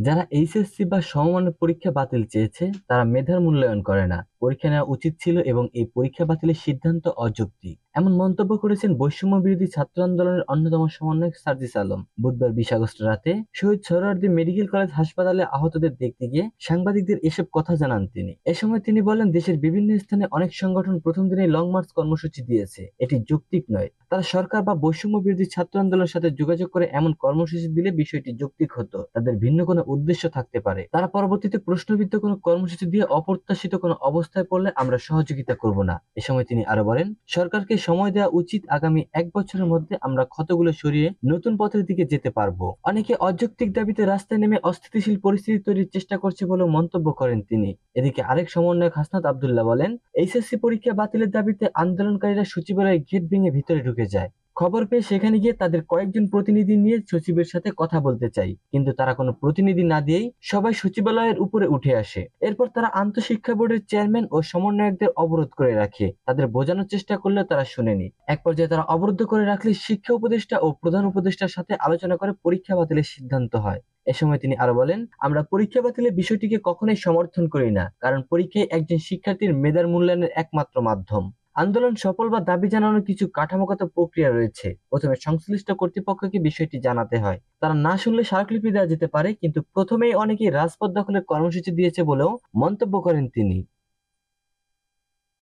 যারা এইচএসসি বা সমমানের পরীক্ষা বাতিল চেয়েছে তারা মেধার মূল্যায়ন করে না, পরীক্ষা নেওয়া উচিত ছিল এবং এই পরীক্ষা বাতিলের সিদ্ধান্ত অযৌক্তিক। এমন মন্তব্য করেছেন বৈষম্য বিরোধী ছাত্র আন্দোলনের অন্যতম সমন্বয়ক সার্জিস আলম। বুধবার 20 আগস্ট রাতে শহীদ সোহরাওয়ার্দী মেডিকেল কলেজ হাসপাতালে আহতদের দেখতে গিয়ে সাংবাদিকদের এসব কথা জানান তিনি। এ সময় তিনি বলেন, দেশের বিভিন্ন স্থানে অনেক সংগঠন প্রথম দিনেই লং মার্চ কর্মসূচি দিয়েছে, এটি যৌক্তিক নয়। তারা সরকার বা বৈষম্য বিরোধী ছাত্র আন্দোলনের সাথে যোগাযোগ করে এমন কর্মসূচি দিলে বিষয়টি যৌক্তিক হতো। তাদের ভিন্ন কোনো উদ্দেশ্য থাকতে পারে। তারা পরবর্তীতে প্রশ্নবিদ্ধ কোনো কর্মসূচি দিয়ে অপ্রত্যাশিত কোনো অবস্থায় পড়লে আমরা সহযোগিতা করব না। এ সময় তিনি আরো বলেন, সরকারকে সময় দেওয়া উচিত, আগামী 1 বছরের মধ্যে আমরা ক্ষতগুলো সরিয়ে নতুন পথের দিকে যেতে পারবো। অনেকে অযৌক্তিক দাবিতে রাস্তায় নেমে অস্থিতিশীল পরিস্থিতি তৈরির চেষ্টা করছে বলেও মন্তব্য করেন তিনি। এদিকে আরেক সমন্বয়ক হাসনাত আব্দুল্লাহ বলেন, এইচএসসি পরীক্ষা বাতিলের দাবিতে আন্দোলনকারীরা সচিবালয়ে গেট ভেঙে ভিতরে ঢুকে যায়। খবর পেয়ে সেখানে গিয়ে তাদের কয়েকজন প্রতিনিধি নিয়ে সচিবের সাথে কথা বলতে চাই, কিন্তু তারা কোনো প্রতিনিধি না দিয়েই সবাই সচিবালয়ের উপরে উঠে আসে। এরপর তারা আন্তঃশিক্ষা বোর্ডের চেয়ারম্যান ও সমন্বয়কদের অবরোধ করে রাখে। তাদের বোঝানোর চেষ্টা করলে তারা শুনেনি। এক পর্যায়ে তারা অবরুদ্ধ করে রাখলে শিক্ষা উপদেষ্টা ও প্রধান উপদেষ্টার সাথে আলোচনা করে পরীক্ষা বাতিলের সিদ্ধান্ত হয়। এ সময় তিনি আরো বলেন, আমরা পরীক্ষা বাতিলের বিষয়টিকে কখনোই সমর্থন করি না, কারণ পরীক্ষাই একজন শিক্ষার্থীর মেধার মূল্যায়নের একমাত্র মাধ্যম। আন্দোলন সফল বা দাবি জানানোর কিছু কাঠামোগত প্রক্রিয়া রয়েছে। প্রথমে সংশ্লিষ্ট কর্তৃপক্ষকে বিষয়টি জানাতে হয়। তারা না শুনলে স্মারকলিপি দেওয়া যেতে পারে, কিন্তু প্রথমেই অনেকেই রাজপথ দখলের কর্মসূচি দিয়েছে বলেও মন্তব্য করেন তিনি।